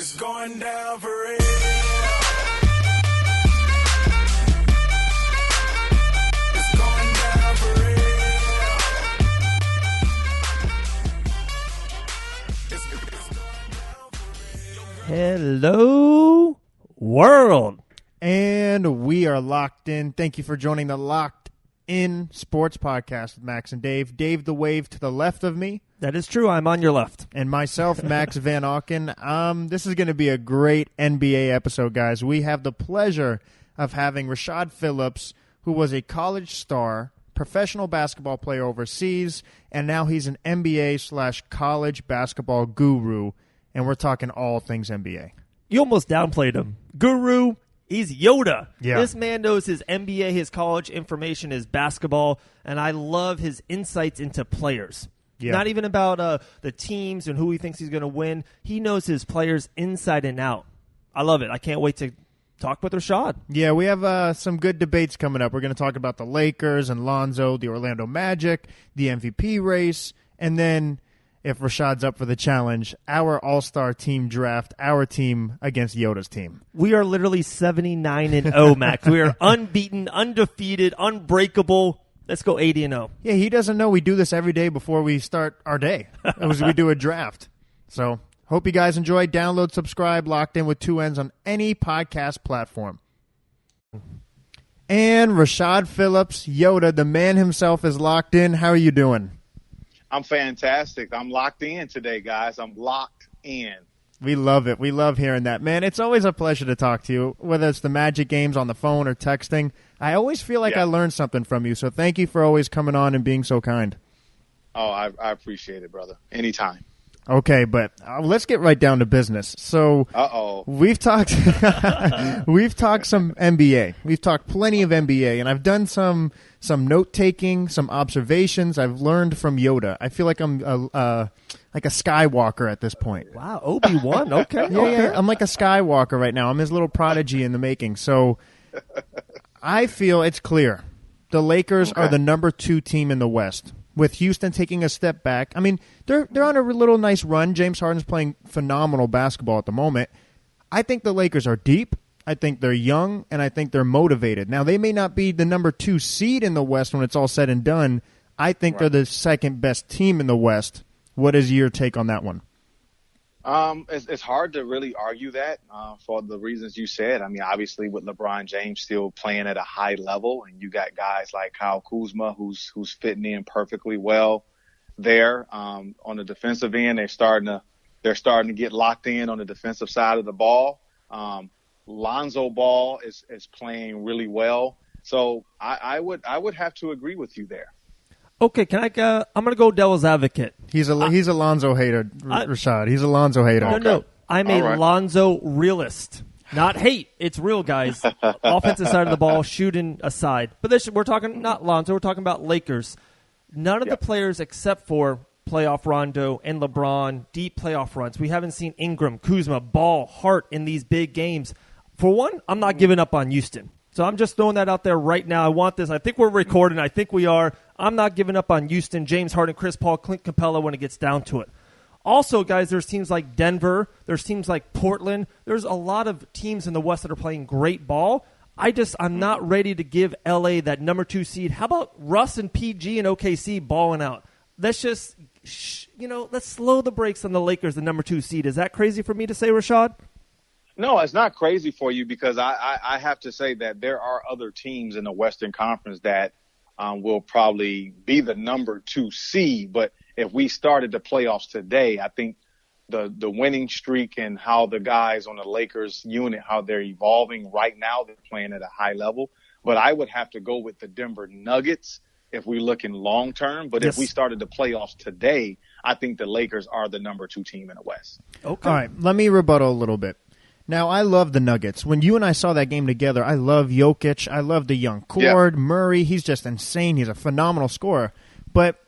It's going down for real. It's going down for real. It's going down for real. Hello, world. And we are locked in. Thank you for joining the Locked In Sports Podcast with Max and Dave. Dave the Wave to the left of me. That is true. I'm on your left. And myself, Max Van Auken. This is going to be a great NBA episode, guys. We have the pleasure of having Rashad Phillips, who was a college star, professional basketball player overseas, and now he's an NBA/college basketball guru, and we're talking all things NBA. You almost downplayed him. Guru. He's Yoda. Yeah. This man knows his NBA, his college information, his basketball, and I love his insights into players. Yeah. Not even about the teams and who he thinks he's going to win. He knows his players inside and out. I love it. I can't wait to talk with Rashad. Yeah, we have some good debates coming up. We're going to talk about the Lakers and Lonzo, the Orlando Magic, the MVP race, and then, if Rashad's up for the challenge, our all-star team draft, our team against Yoda's team. We are literally 79-0, Max. We are unbeaten, undefeated, unbreakable. Let's go 80-0. Yeah, he doesn't know we do this every day before we start our day. We do a draft. So, hope you guys enjoy. Download, subscribe, Locked In with 2 N's on any podcast platform. And Rashad Phillips, Yoda, the man himself, is locked in. How are you doing? I'm fantastic. I'm locked in today, guys. I'm locked in. We love it. We love hearing that. Man, it's always a pleasure to talk to you, whether it's the Magic games on the phone or texting. I always feel like I learned something from you, so thank you for always coming on and being so kind. Oh, I appreciate it, brother. Anytime. Okay, but let's get right down to business. So we've talked we've talked some NBA. We've talked plenty of NBA, and I've done some note-taking, some observations. I've learned from Yoda. I feel like I'm like a Skywalker at this point. Wow, Obi-Wan. Okay. Yeah, I'm like a Skywalker right now. I'm his little prodigy in the making. So I feel it's clear. The Lakers are the number 2 team in the West, with Houston taking a step back. I mean, they're on a little nice run. James Harden's playing phenomenal basketball at the moment. I think the Lakers are deep. I think they're young, and I think they're motivated. Now, they may not be the number 2 seed in the West when it's all said and done. I think they're the second best team in the West. What is your take on that one? It's hard to really argue that for the reasons you said. I mean, obviously with LeBron James still playing at a high level, and you got guys like Kyle Kuzma who's fitting in perfectly well there. On the defensive end, they're starting to get locked in on the defensive side of the ball. Lonzo Ball is playing really well, so I would have to agree with you there. Okay, I'm going to go devil's advocate. He's a Lonzo hater, Rashad. He's a Lonzo hater. No. I'm a Lonzo realist. Not hate. It's real, guys. Offensive side of the ball, shooting aside. But we're talking not Lonzo. We're talking about Lakers. None of the players except for playoff Rondo and LeBron, deep playoff runs. We haven't seen Ingram, Kuzma, Ball, Hart in these big games. For one, I'm not giving up on Houston. So I'm just throwing that out there right now. I want this. I think we're recording. I think we are. I'm not giving up on Houston, James Harden, Chris Paul, Clint Capella when it gets down to it. Also, guys, there's teams like Denver. There's teams like Portland. There's a lot of teams in the West that are playing great ball. I'm not ready to give LA that number 2 seed. How about Russ and PG and OKC balling out? Let's just, let's slow the brakes on the Lakers, the number 2 seed. Is that crazy for me to say, Rashad? No, it's not crazy for you because I have to say that there are other teams in the Western Conference that will probably be the number 2 seed. But if we started the playoffs today, I think the winning streak and how the guys on the Lakers unit, how they're evolving right now, they're playing at a high level. But I would have to go with the Denver Nuggets if we look in long term. But if we started the playoffs today, I think the Lakers are the number 2 team in the West. Okay. All right, let me rebuttal a little bit. Now, I love the Nuggets. When you and I saw that game together, I love Jokic. I love the young core. Murray, he's just insane. He's a phenomenal scorer. But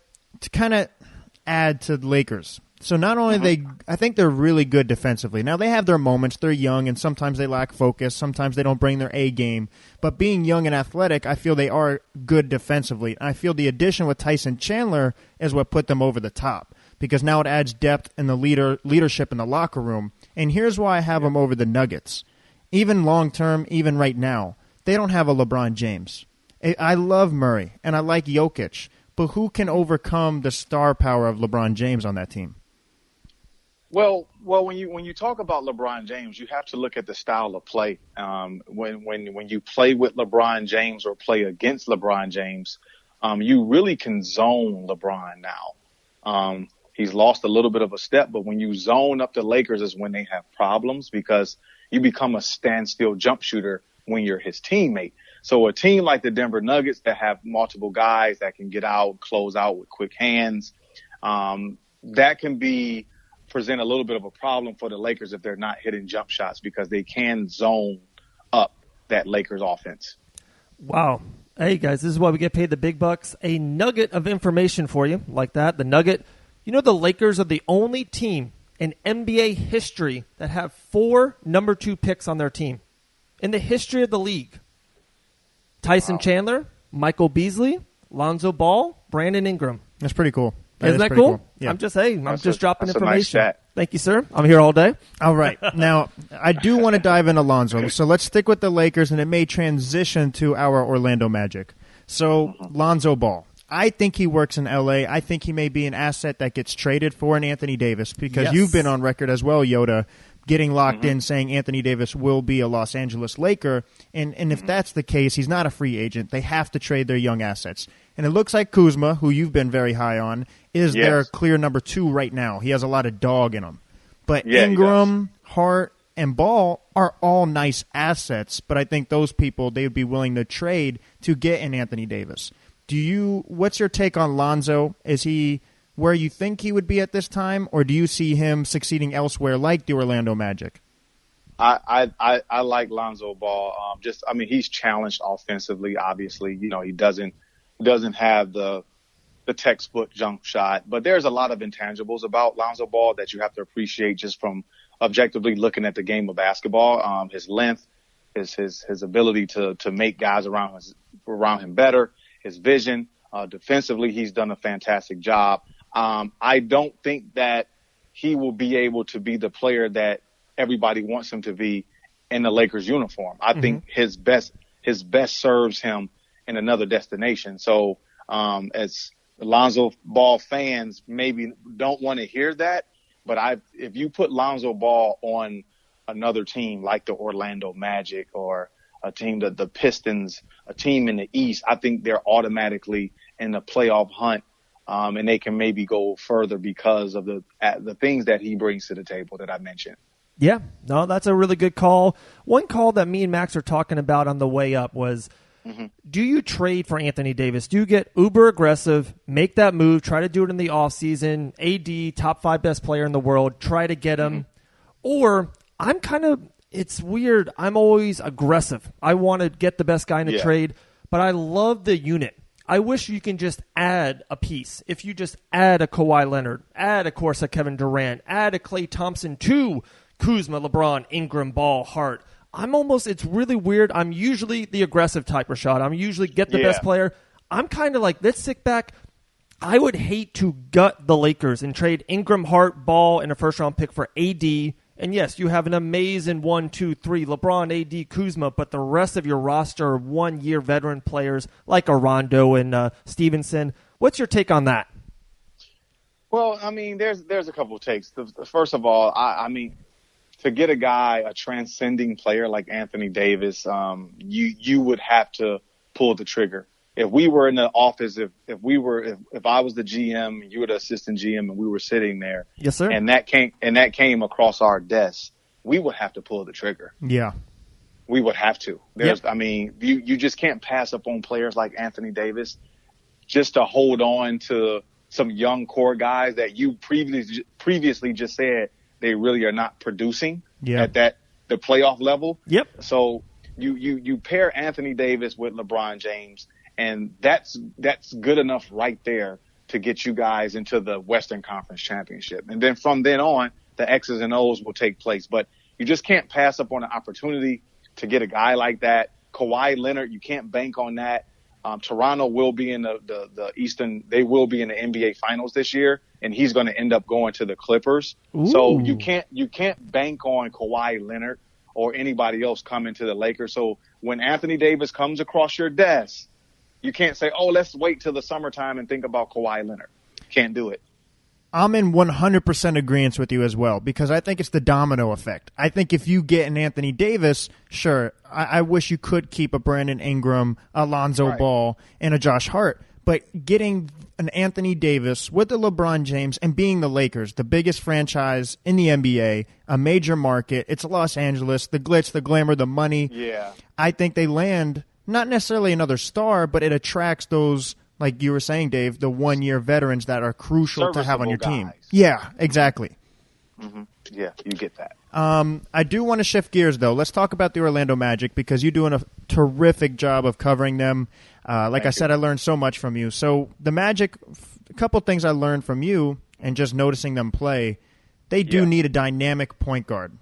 to kind of add to the Lakers, so not only I think they're really good defensively. Now, they have their moments. They're young, and sometimes they lack focus. Sometimes they don't bring their A game. But being young and athletic, I feel they are good defensively. I feel the addition with Tyson Chandler is what put them over the top. because now it adds depth in the leadership in the locker room. And here's why I have them over the Nuggets. Even long-term, even right now, they don't have a LeBron James. I love Murray, and I like Jokic, but who can overcome the star power of LeBron James on that team? Well, when you talk about LeBron James, you have to look at the style of play. When you play with LeBron James or play against LeBron James, you really can zone LeBron now. He's lost a little bit of a step, but when you zone up the Lakers is when they have problems, because you become a standstill jump shooter when you're his teammate. So a team like the Denver Nuggets that have multiple guys that can get out, close out with quick hands, that can present a little bit of a problem for the Lakers if they're not hitting jump shots, because they can zone up that Lakers offense. Wow. Hey, guys, this is why we get paid the big bucks. A nugget of information for you like that. The nugget, the Lakers are the only team in NBA history that have 4 number 2 picks on their team in the history of the league. Tyson Chandler, Michael Beasley, Lonzo Ball, Brandon Ingram. That's pretty cool. Isn't that cool? Yeah. I'm just saying. I'm just dropping that's information. A nice stat. Thank you, sir. I'm here all day. All right. Now, I do want to dive into Lonzo. So let's stick with the Lakers, and it may transition to our Orlando Magic. So, Lonzo Ball. I think he works in L.A. I think he may be an asset that gets traded for an Anthony Davis, because you've been on record as well, Yoda, getting locked in saying Anthony Davis will be a Los Angeles Laker. And if that's the case, he's not a free agent. They have to trade their young assets. And it looks like Kuzma, who you've been very high on, is their clear number 2 right now. He has a lot of dog in him. But Ingram, Hart, and Ball are all nice assets, but I think those people, they would be willing to trade to get an Anthony Davis. What's your take on Lonzo? Is he where you think he would be at this time, or do you see him succeeding elsewhere like the Orlando Magic? I like Lonzo Ball. He's challenged offensively, obviously. He doesn't have the textbook jump shot, but there's a lot of intangibles about Lonzo Ball that you have to appreciate just from objectively looking at the game of basketball. His length, his ability to make guys around him better, his vision, defensively, he's done a fantastic job. I don't think that he will be able to be the player that everybody wants him to be in the Lakers uniform. I think his best serves him in another destination. So, as Lonzo Ball fans maybe don't want to hear that, but if you put Lonzo Ball on another team like the Orlando Magic or a team, the Pistons, a team in the East, I think they're automatically in the playoff hunt, and they can maybe go further because of the things that he brings to the table that I mentioned. Yeah, no, that's a really good call. One call that me and Max are talking about on the way up was, do you trade for Anthony Davis? Do you get uber aggressive, make that move, try to do it in the offseason, AD, top 5 best player in the world, try to get him? Or it's weird, I'm always aggressive. I want to get the best guy in a trade, but I love the unit. I wish you can just add a piece. If you just add a Kawhi Leonard, add, of course, a Kevin Durant, add a Klay Thompson to Kuzma, LeBron, Ingram, Ball, Hart. It's really weird. I'm usually the aggressive type, Rashad. I'm usually get the best player. I'm kind of like, let's sit back. I would hate to gut the Lakers and trade Ingram, Hart, Ball, and a first-round pick for AD. And yes, you have an amazing 1, 2, 3, LeBron, AD, Kuzma, but the rest of your roster are one-year veteran players like Rondo and Stevenson. What's your take on that? Well, there's a couple of takes. First of all, to get a guy, a transcending player like Anthony Davis, you would have to pull the trigger. If we were in the office, if I was the GM, you were the assistant GM, and we were sitting there, yes, sir, and that came across our desk, we would have to pull the trigger. Yeah, we would have to. You just can't pass up on players like Anthony Davis just to hold on to some young core guys that you previously just said they really are not producing at the playoff level. Yep. So you pair Anthony Davis with LeBron James, and that's good enough right there to get you guys into the Western Conference Championship. And then from then on, the X's and O's will take place. But you just can't pass up on an opportunity to get a guy like that. Kawhi Leonard, you can't bank on that. Toronto will be in the Eastern. They will be in the NBA Finals this year, and he's going to end up going to the Clippers. Ooh. So you can't bank on Kawhi Leonard or anybody else coming to the Lakers. So when Anthony Davis comes across your desk, you can't say, "Oh, let's wait till the summertime and think about Kawhi Leonard." Can't do it. I'm in 100% agreement with you as well, because I think it's the domino effect. I think if you get an Anthony Davis, sure, I wish you could keep a Brandon Ingram, a Lonzo Ball, and a Josh Hart. But getting an Anthony Davis with the LeBron James and being the Lakers, the biggest franchise in the NBA, a major market, it's Los Angeles, the glitz, the glamour, the money. Yeah. I think they land not necessarily another star, but it attracts those, like you were saying, Dave, the one-year veterans that are crucial to have on your team. Guys. Yeah, exactly. Mm-hmm. Yeah, you get that. I do want to shift gears, though. Let's talk about the Orlando Magic, because you're doing a terrific job of covering them. Like I said, I learned so much from you. So the Magic, a couple things I learned from you and just noticing them play, they do need a dynamic point guard.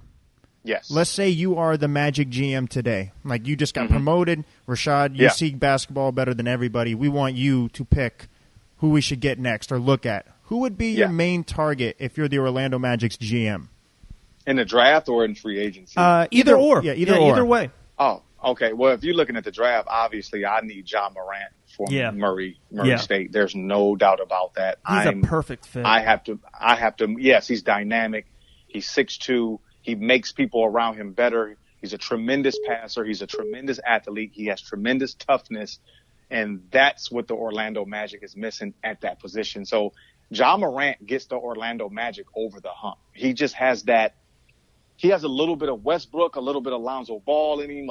Yes. Let's say you are the Magic GM today. Like, you just got promoted. Rashad, you see basketball better than everybody. We want you to pick who we should get next or look at. Who would be your main target if you're the Orlando Magic's GM? In the draft or in free agency? Either or. Yeah, either or. Either way. Oh, okay. Well, if you're looking at the draft, obviously I need John Morant for Murray State. There's no doubt about that. He's a perfect fit. I have to. Yes, he's dynamic. He's 6'2". He makes people around him better. He's a tremendous passer. He's a tremendous athlete. He has tremendous toughness. And that's what the Orlando Magic is missing at that position. So John Morant gets the Orlando Magic over the hump. He just has that. He has a little bit of Westbrook, a little bit of Lonzo Ball in him,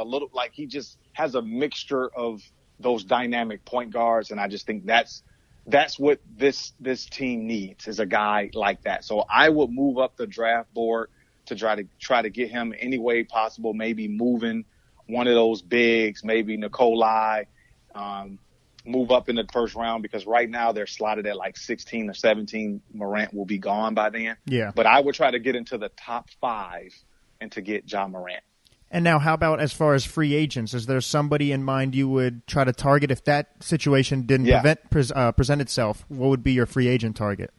he just has a mixture of those dynamic point guards. And I just think that's what this team needs, is a guy like that. So I would move up the draft board to try to get him any way possible, maybe moving one of those bigs, maybe Nikolai, move up in the first round, because right now they're slotted at like 16 or 17. Morant will be gone by then. Yeah. But I would try to get into the top 5 and to get John Morant. And now, how about as far as free agents? Is there somebody in mind you would try to target if that situation didn't present itself? What would be your free agent target?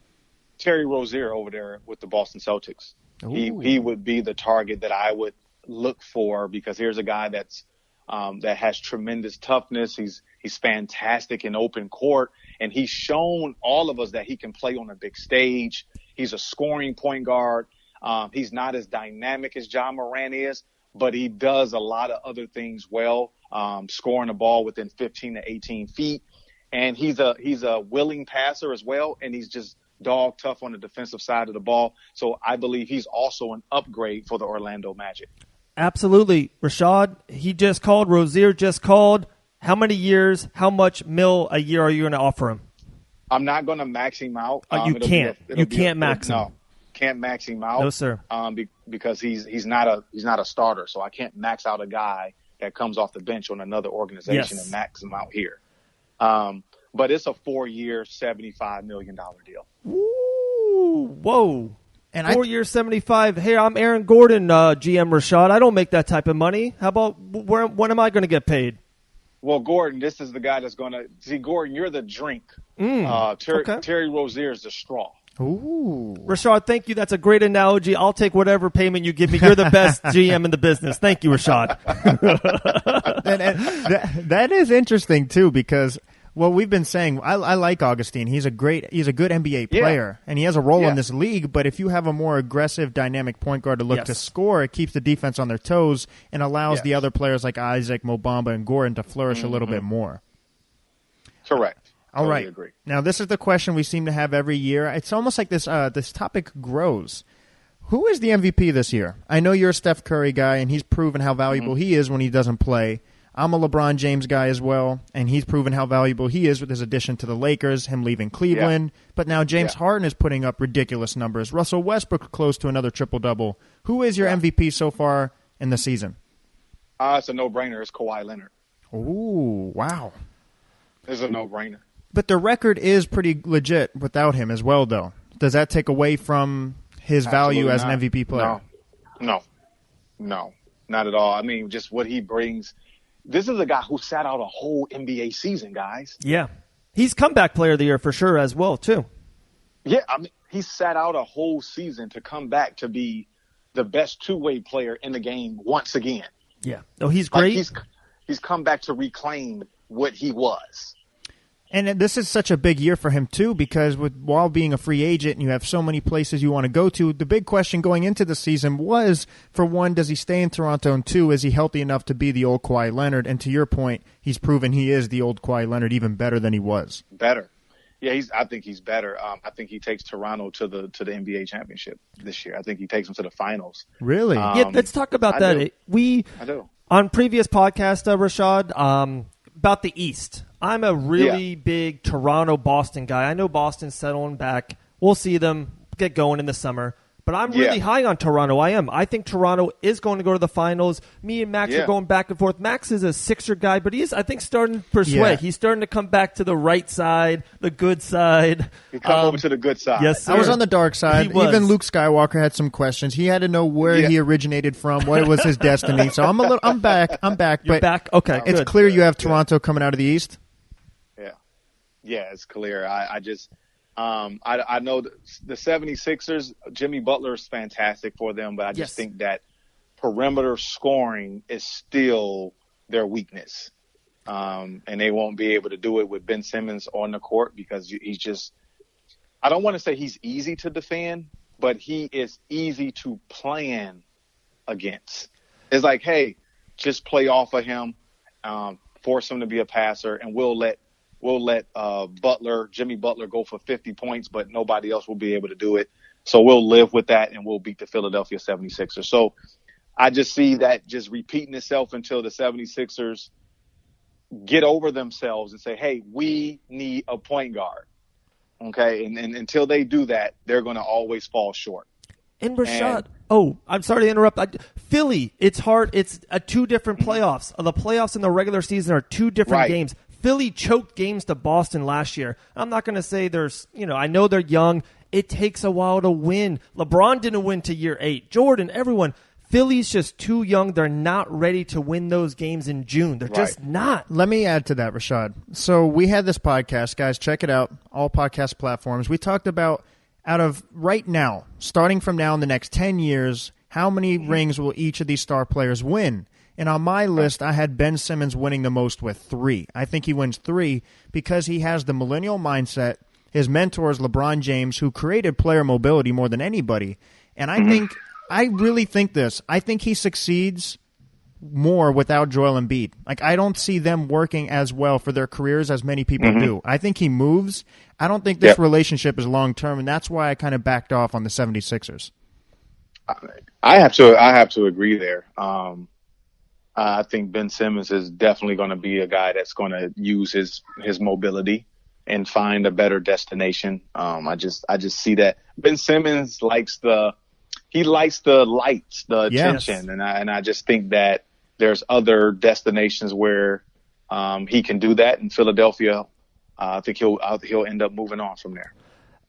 Terry Rozier over there with the Boston Celtics. He would be the target that I would look for, because here's a guy that's that has tremendous toughness. He's fantastic in open court, and he's shown all of us that he can play on a big stage. He's a scoring point guard. He's not as dynamic as John Morant is, but he does a lot of other things well, scoring the ball within 15 to 18 feet. And he's a willing passer as well, and he's just dog tough on the defensive side of the ball. So I believe he's also an upgrade for the Orlando Magic. Absolutely. Rashad, he just called. Rozier just called. How many years, how much mil a year are you going to offer him? I'm not going to max him out. You can't. You can't max him. No, can't max him out. No, sir. Because he's not a starter. So I can't max out a guy that comes off the bench on another organization and max him out here. But it's a 4-year, $75 million deal. Ooh, whoa. And 4 years, 75. Hey, I'm Aaron Gordon, GM Rashad. I don't make that type of money. How about when am I going to get paid? Well, Gordon, this is the guy that's going to – see, Gordon, you're the drink. Terry Rozier is the straw. Ooh. Rashad, thank you. That's a great analogy. I'll take whatever payment you give me. You're the best GM in the business. Thank you, Rashad. That is interesting, too, because – well, we've been saying I like Augustine. He's a good NBA player, and he has a role in this league. But if you have a more aggressive, dynamic point guard to look to score, it keeps the defense on their toes and allows the other players like Isaac, Mo Bamba, and Gordon to flourish a little bit more. Correct. All right. Agree. Now, this is the question we seem to have every year. It's almost like this topic grows. Who is the MVP this year? I know you're a Steph Curry guy, and he's proven how valuable he is when he doesn't play. I'm a LeBron James guy as well, and he's proven how valuable he is with his addition to the Lakers, him leaving Cleveland. But now James Harden is putting up ridiculous numbers. Russell Westbrook close to another triple-double. Who is your MVP so far in the season? It's a no-brainer. It's Kawhi Leonard. Ooh, wow. It's a no-brainer. But the record is pretty legit without him as well, though. Does that take away from his value as an MVP player? No, not at all. I mean, just what he brings. this is a guy who sat out a whole NBA season, guys. Yeah. He's comeback player of the year for sure as well, too. Yeah, I mean, he sat out a whole season to come back to be the best two-way player in the game once again. Yeah. Oh, he's great. Like he's come back to reclaim what he was. And this is such a big year for him, too, because while being a free agent and you have so many places you want to go to, the big question going into the season was, for one, does he stay in Toronto? And two, is he healthy enough to be the old Kawhi Leonard? And to your point, he's proven he is the old Kawhi Leonard even better than he was. Better. Yeah, I think he's better. I think he takes Toronto to the NBA championship this year. I think he takes them to the finals. Really? Yeah, let's talk about that. I do. On previous podcasts, Rashad, about the East. I'm a really big Toronto-Boston guy. I know Boston's settling back. We'll see them get going in the summer. But I'm really high on Toronto. I am. I think Toronto is going to go to the finals. Me and Max are going back and forth. Max is a Sixer guy, but he is, I think, starting to persuade. Yeah. He's starting to come back to the right side, the good side. He come over to the good side. Yes, sir. I was on the dark side. Even Luke Skywalker had some questions. He had to know where he originated from, what was his destiny. So I'm back. You're back? Okay, it's good. clear you have Toronto coming out of the East. Yeah, it's clear. I know the 76ers, Jimmy Butler is fantastic for them, but I just think that perimeter scoring is still their weakness. And they won't be able to do it with Ben Simmons on the court because he's just – I don't want to say he's easy to defend, but he is easy to plan against. It's like, hey, just play off of him, force him to be a passer, and we'll let Jimmy Butler go for 50 points, but nobody else will be able to do it. So we'll live with that and we'll beat the Philadelphia 76ers. So I just see that just repeating itself until the 76ers get over themselves and say, hey, we need a point guard. Okay. And until they do that, they're going to always fall short. And Rashad, I'm sorry to interrupt. Philly, it's hard. It's two different playoffs. The playoffs and the regular season are two different games. Philly choked games to Boston last year. I'm not going to say I know they're young. It takes a while to win. LeBron didn't win to year 8. Jordan, everyone. Philly's just too young. They're not ready to win those games in June. They're just not. Let me add to that, Rashad. So we had this podcast. Guys, check it out. All podcast platforms. We talked about out of right now, starting from now in the next 10 years, how many rings will each of these star players win? And on my list, I had Ben Simmons winning the most with 3. I think he wins 3 because he has the millennial mindset. His mentor is LeBron James, who created player mobility more than anybody. And I really think this. I think he succeeds more without Joel Embiid. Like, I don't see them working as well for their careers as many people do. I think he moves. I don't think this relationship is long-term, and that's why I kind of backed off on the 76ers. I have to agree there. I think Ben Simmons is definitely going to be a guy that's going to use his mobility and find a better destination. I just see that Ben Simmons likes the lights, the attention, and I just think that there's other destinations where he can do that. In Philadelphia, I think he'll end up moving on from there.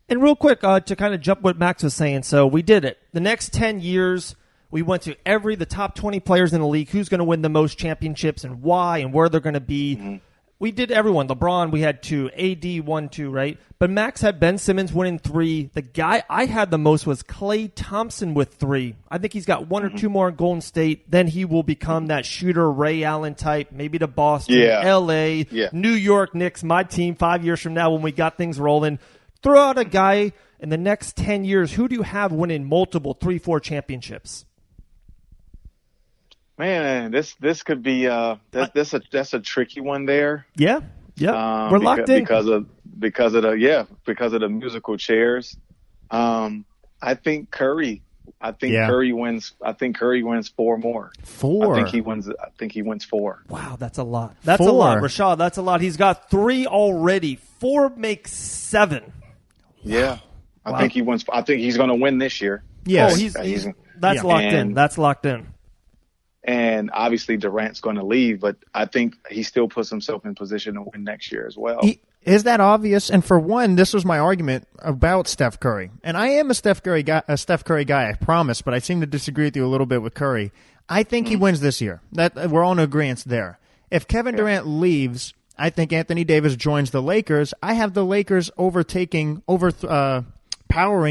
And real quick, to kind of jump what Max was saying, so we did it. The next 10 years. We went to the top 20 players in the league, who's going to win the most championships and why and where they're going to be. We did everyone. LeBron, we had 2. AD, 1, 2, right? But Max had Ben Simmons winning 3. The guy I had the most was Klay Thompson with 3. I think he's got 1 or 2 more in Golden State. Then he will become that shooter Ray Allen type, maybe to Boston, L.A., New York Knicks, my team 5 years from now when we got things rolling. Throw out a guy in the next 10 years. Who do you have winning multiple 3-4 championships? Man, this could be that's a tricky one there. Yeah, we're locked in because of the musical chairs. I think Curry. Curry wins. I think Curry wins 4 more. 4. I think he wins 4. Wow, that's a lot. That's a lot, Rashad. That's a lot. He's got 3 already. 4 makes 7. Yeah, I think he wins. I think he's going to win this year. Yes, that's locked in. That's locked in. And obviously Durant's going to leave, but I think he still puts himself in position to win next year as well. Is that obvious? And for one, this was my argument about Steph Curry. And I am a Steph Curry guy, I promise, but I seem to disagree with you a little bit with Curry. I think he wins this year. That we're all in agreement there. If Kevin Durant leaves, I think Anthony Davis joins the Lakers. I have the Lakers powering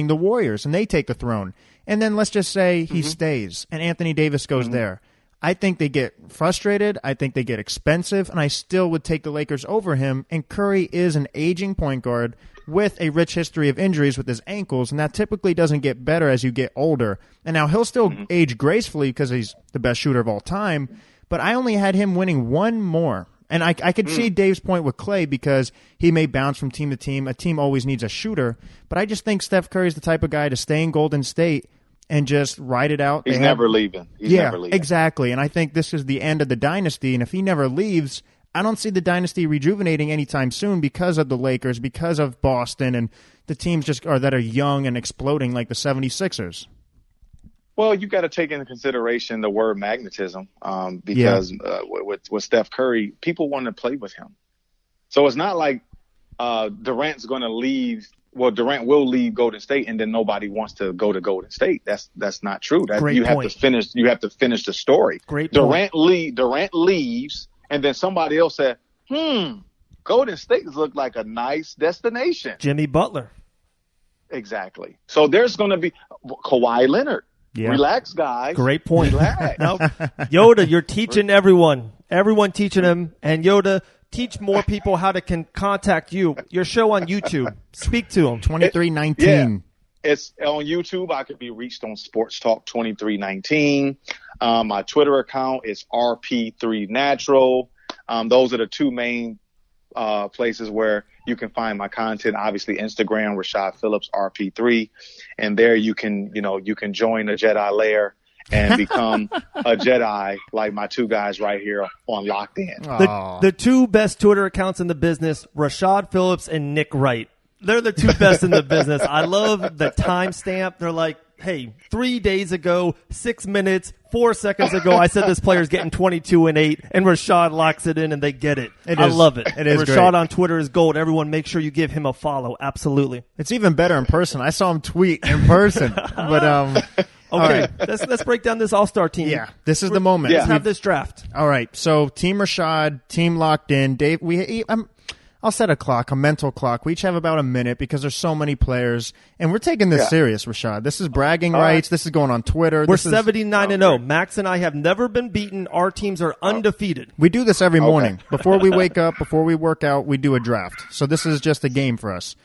the Warriors, and they take the throne. And then let's just say he stays, and Anthony Davis goes there. I think they get frustrated. I think they get expensive, and I still would take the Lakers over him. And Curry is an aging point guard with a rich history of injuries with his ankles, and that typically doesn't get better as you get older. And now he'll still age gracefully because he's the best shooter of all time, but I only had him winning one more. And I could see Dave's point with Clay because he may bounce from team to team. A team always needs a shooter, but I just think Steph Curry's the type of guy to stay in Golden State and just ride it out. He's never leaving. He's never leaving. Exactly. And I think this is the end of the dynasty. And if he never leaves, I don't see the dynasty rejuvenating anytime soon because of the Lakers, because of Boston, and the teams that are young and exploding like the 76ers. Well, you got to take into consideration the word magnetism because with Steph Curry, people want to play with him. So it's not like Durant's going to leave. Well, Durant will leave Golden State, and then nobody wants to go to Golden State. That's not true. You have to finish the story. Great Durant leaves, and then somebody else said, Golden State look like a nice destination. Jimmy Butler. Exactly. So there's going to be Kawhi Leonard. Yeah. Relax, guys. Great point. Relax. No, Yoda, you're teaching everyone. Everyone teaching him. And Yoda, teach more people how to contact you. Your show on YouTube. Speak to them. 2319. Yeah. It's on YouTube. I could be reached on Sports Talk 2319. My Twitter account is RP3Natural. Those are the two main places where you can find my content. Obviously, Instagram, Rashad Phillips, RP3. And there you can join the Jedi lair and become a Jedi like my two guys right here on Locked In. The two best Twitter accounts in the business, Rashad Phillips and Nick Wright. They're the two best in the business. I love the timestamp. They're like, hey, 3 days ago, 6 minutes, 4 seconds ago, I said this player's getting 22 and 8, and Rashad locks it in, and they get it. I love it. It is Rashad great. on Twitter is gold. Everyone, make sure you give him a follow. Absolutely. It's even better in person. I saw him tweet in person. But Okay, let's break down this All-Star team. yeah, this is the moment. Let's have this draft. All right, so Team Rashad, Team Locked In. Dave, I'll set a mental clock. We each have about a minute because there's so many players, and we're taking this serious, Rashad. This is bragging rights. This is going on Twitter. We're 79-0. Max and I have never been beaten. Our teams are undefeated. We do this every morning. Before we wake up, before we work out, we do a draft. So this is just a game for us.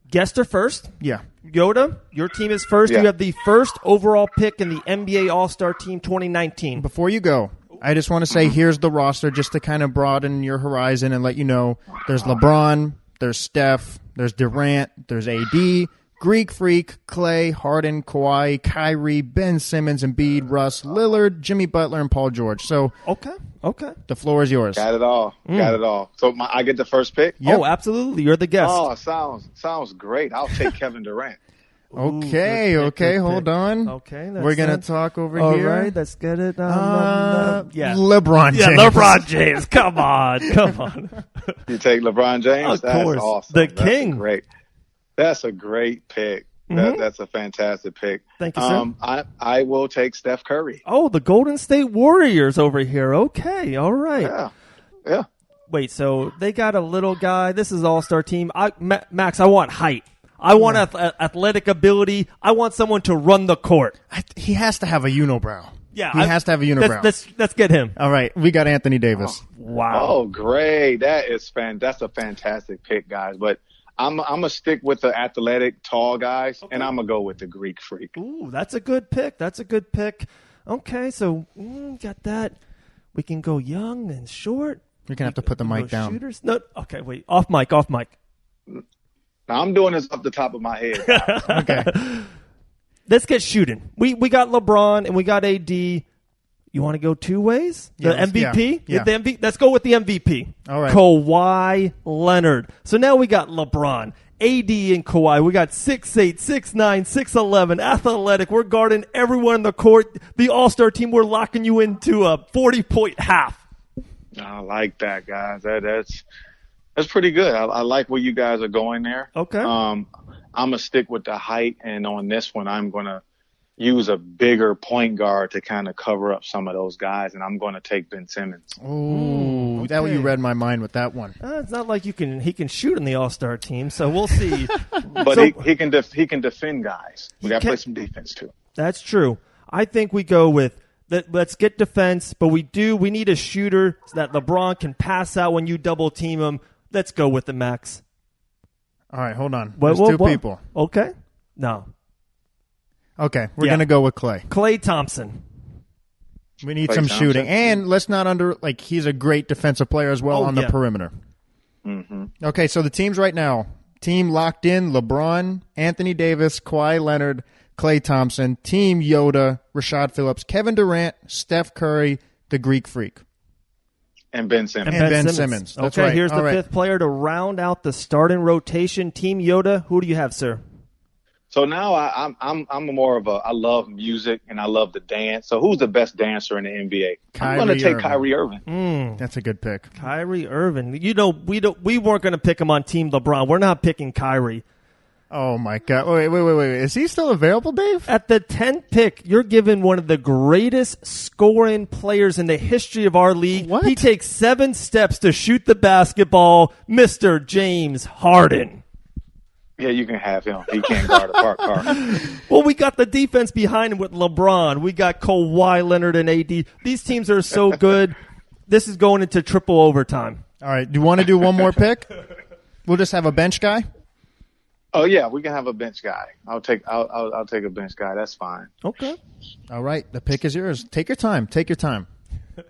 Guests are first. Yeah. Yoda, your team is first. Yeah. You have the first overall pick in the NBA All-Star Team 2019. Before you go, I just want to say here's the roster just to kind of broaden your horizon and let you know there's LeBron, there's Steph, there's Durant, there's AD, Greek Freak, Clay, Harden, Kawhi, Kyrie, Ben Simmons, Embiid, Russ, Lillard, Jimmy Butler, and Paul George. So Okay. the floor is yours. Got it all. Got it all. So I get the first pick? Yep. Oh, absolutely. You're the guest. Oh, sounds great. I'll take Kevin Durant. Okay, Ooh, good hold pick. on. Okay. We're going to talk over All here. right, let's get it. Yeah. LeBron James. Yeah, LeBron James. Come on. You take LeBron James? Of course. That's awesome. The That's king. Great. That's a great pick. That's a fantastic pick. Thank you, sir. I will take Steph Curry. Oh, the Golden State Warriors over here. Okay. All right. Yeah. Wait, so they got a little guy. This is All-Star team. Max, I want height. I want athletic ability. I want someone to run the court. He has to have a unibrow. Yeah, he has to have a unibrow. Let's get him. All right, we got Anthony Davis. Wow. Oh, great. That's a fantastic pick, guys. But I'm gonna stick with the athletic, tall guys, and I'm gonna go with the Greek Freak. Ooh, that's a good pick. Okay, so got that. We can go young and short. You're gonna have to put the mic down. Shooters. No, okay, wait. Off mic. Now I'm doing this off the top of my head. Guys. Okay. Let's get shooting. We got LeBron and we got AD. You want to go two ways? The MVP? Yeah. The MVP? Let's go with the MVP. All right. Kawhi Leonard. So now we got LeBron, AD, and Kawhi. We got 6'8", 6'9", 6'11", athletic. We're guarding everyone in the court. The All-Star team, we're locking you into a 40-point half. I like that, guys. That's pretty good. I like where you guys are going there. Okay. I'm gonna stick with the height, and on this one, I'm gonna use a bigger point guard to kind of cover up some of those guys, and I'm going to take Ben Simmons. Ooh, that way you read my mind with that one. It's not like he can shoot in the All-Star team, so we'll see. But he can defend guys. We got to play some defense too. That's true. I think we go with that. Let's get defense, but we need a shooter so that LeBron can pass out when you double team him. Let's go with the Max. All right, hold on. There's two people. Okay. No. Okay, we're going to go with Klay. Klay Thompson. We need some shooting. And let's not he's a great defensive player as well on the perimeter. Mm-hmm. Okay, so the teams right now. Team locked in, LeBron, Anthony Davis, Kawhi Leonard, Klay Thompson. Team Yoda, Rashad Phillips, Kevin Durant, Steph Curry, the Greek Freak. And Ben Simmons. And Ben Simmons. That's okay, right. here's the fifth player to round out the starting rotation. Team Yoda, who do you have, sir? So now I'm more of I love music and I love to dance. So who's the best dancer in the NBA? I'm going to take Kyrie Irving. That's a good pick. Kyrie Irving. You know, we weren't going to pick him on Team LeBron. We're not picking Kyrie. Oh my God! Wait! Is he still available, Dave? At the 10th pick, you're given one of the greatest scoring players in the history of our league. What? He takes 7 steps to shoot the basketball, Mr. James Harden. Yeah, you can have him. He can't guard a park car. Well, we got the defense behind him with LeBron. We got Kawhi Leonard and AD. These teams are so good. This is going into triple overtime. All right. Do you want to do one more pick? We'll just have a bench guy. Oh yeah, we can have a bench guy. I'll take a bench guy. That's fine. Okay. All right. The pick is yours. Take your time.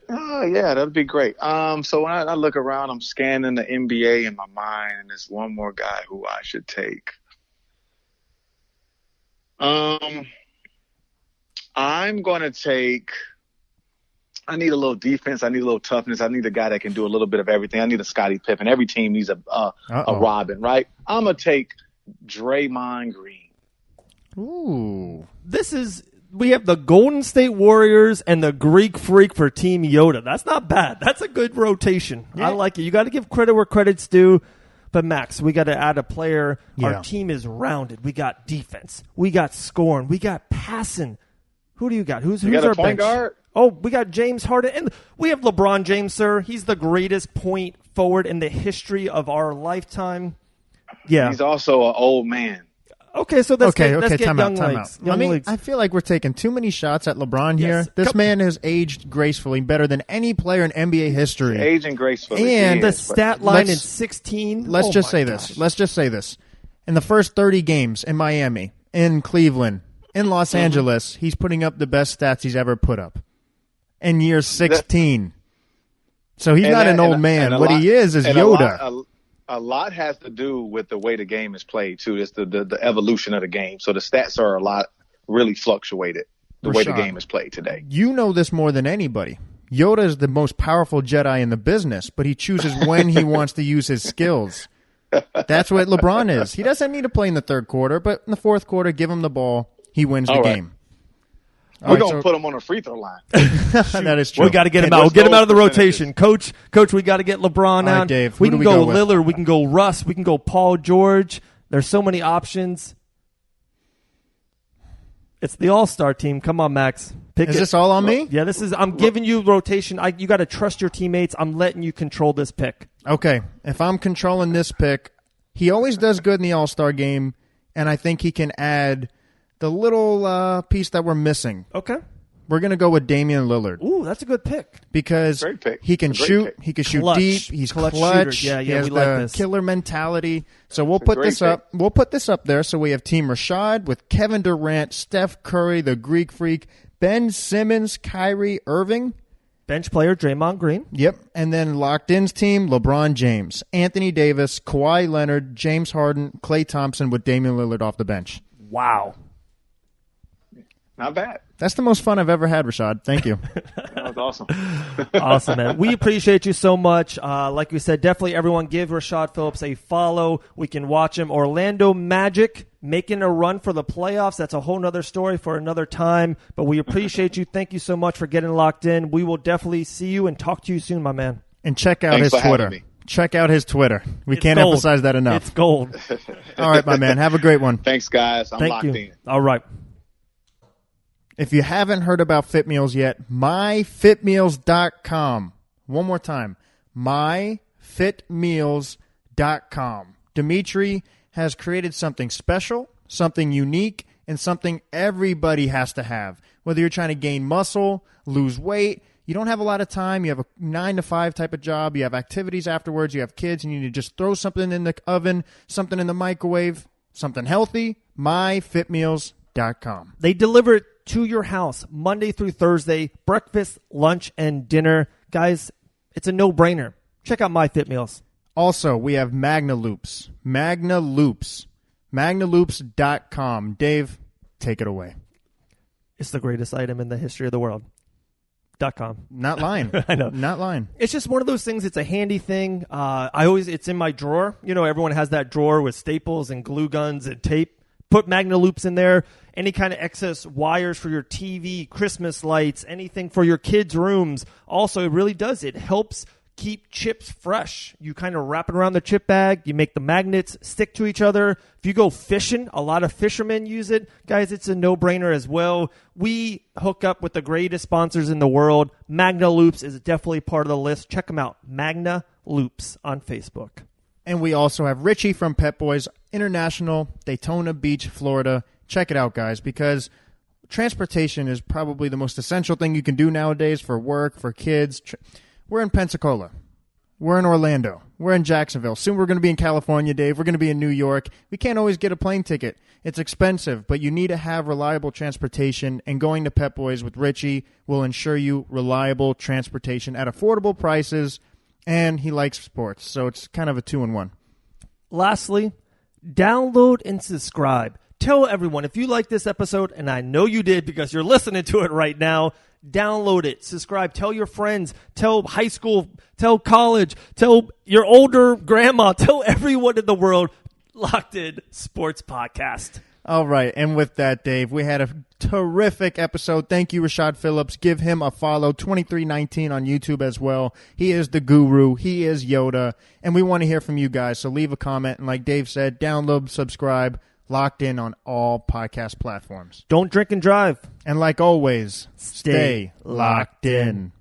Oh yeah, that'd be great. So when I look around, I'm scanning the NBA in my mind, and there's one more guy who I should take. I'm going to take. I need a little defense. I need a little toughness. I need a guy that can do a little bit of everything. I need a Scottie Pippen. Every team needs a Robin, right? I'm gonna take Draymond Green. Ooh, we have the Golden State Warriors and the Greek Freak for Team Yoda. That's not bad. That's a good rotation. Yeah. I like it. You got to give credit where credit's due. But, Max, we got to add a player. Yeah. Our team is rounded. We got defense. We got scoring. We got passing. Who do you got? Who's got our a point bench? Guard? Oh, we got James Harden. And we have LeBron James, sir. He's the greatest point forward in the history of our lifetime. Yeah. He's also an old man. Okay, so let's get time young out. legs. I feel like we're taking too many shots at LeBron here. This man has aged gracefully, better than any player in NBA history. Aging gracefully. And the stat line in 16. Let's just say this. In the first 30 games in Miami, in Cleveland, in Los Angeles, he's putting up the best stats he's ever put up. In year 16. So he's not an old man. What he is Yoda. A lot has to do with the way the game is played, too. It's the evolution of the game. So the stats are really fluctuated the way the game is played today. You know this more than anybody. Yoda is the most powerful Jedi in the business, but he chooses when he wants to use his skills. That's what LeBron is. He doesn't need to play in the third quarter, but in the fourth quarter, give him the ball. He wins the game. We're going to put him on a free throw line. That is true. We got to get him out. We'll get him out of the rotation. Coach, we got to get LeBron out. Dave, we can go Lillard. We can go Russ. We can go Paul George. There's so many options. It's the All-Star team. Come on, Max. Pick Is this all on me? Yeah, I'm giving you rotation. You got to trust your teammates. I'm letting you control this pick. Okay. If I'm controlling this pick, he always does good in the All-Star game, and I think he can add the little piece that we're missing. Okay. We're going to go with Damian Lillard. Ooh, that's a good pick. Because he can shoot. He can shoot deep. He's clutch. Yeah, he has we the like this. killer mentality. So we'll put this up. We'll put this up there. So we have Team Rashad with Kevin Durant, Steph Curry, the Greek Freak, Ben Simmons, Kyrie Irving. Bench player Draymond Green. Yep. And then locked in's team, LeBron James, Anthony Davis, Kawhi Leonard, James Harden, Klay Thompson with Damian Lillard off the bench. Wow. Not bad. That's the most fun I've ever had, Rashad. Thank you. That was awesome. Awesome, man. We appreciate you so much. Like we said, definitely everyone give Rashad Phillips a follow. We can watch him. Orlando Magic making a run for the playoffs. That's a whole nother story for another time. But we appreciate you. Thank you so much for getting locked in. We will definitely see you and talk to you soon, my man. And check out his Twitter. Check out his Twitter. We can't emphasize that enough. It's gold. All right, my man. Have a great one. Thanks, guys. I'm locked in. All right. If you haven't heard about Fit Meals yet, myfitmeals.com. One more time, myfitmeals.com. Dimitri has created something special, something unique, and something everybody has to have. Whether you're trying to gain muscle, lose weight, you don't have a lot of time, you have a 9 to 5 type of job, you have activities afterwards, you have kids, and you need to just throw something in the oven, something in the microwave, something healthy, myfitmeals.com. They deliver it to your house Monday through Thursday, breakfast, lunch, and dinner. Guys, it's a no-brainer. Check out MyFitMeals. Also, we have Magna Loops. Magna Loops. MagnaLoops.com. Dave, take it away. It's the greatest item in the history of the world. .com. Not lying. I know. Not lying. It's just one of those things. It's a handy thing. It's in my drawer. You know, everyone has that drawer with staples and glue guns and tape. Put Magna Loops in there. Any kind of excess wires for your TV, Christmas lights, anything for your kids' rooms. Also, it really does. It helps keep chips fresh. You kind of wrap it around the chip bag. You make the magnets stick to each other. If you go fishing, a lot of fishermen use it. Guys, it's a no-brainer as well. We hook up with the greatest sponsors in the world. Magna Loops is definitely part of the list. Check them out. Magna Loops on Facebook. And we also have Richie from Pep-Boys International, Daytona Beach, Florida. Check it out, guys, because transportation is probably the most essential thing you can do nowadays for work, for kids. We're in Pensacola. We're in Orlando. We're in Jacksonville. Soon we're going to be in California, Dave. We're going to be in New York. We can't always get a plane ticket. It's expensive, but you need to have reliable transportation, and going to Pep-Boys with Richie will ensure you reliable transportation at affordable prices, and he likes sports, so it's kind of a 2-in-1. Lastly, download and subscribe. Tell everyone, if you like this episode, and I know you did because you're listening to it right now, download it, subscribe, tell your friends, tell high school, tell college, tell your older grandma, tell everyone in the world. Locked In Sports Podcast. All right, and with that, Dave, we had a terrific episode. Thank you, Rashad Phillips. Give him a follow, 2319 on YouTube as well. He is the guru. He is Yoda, and we want to hear from you guys, so leave a comment, and like Dave said, download, subscribe. Locked In on all podcast platforms. Don't drink and drive. And like always, stay locked in.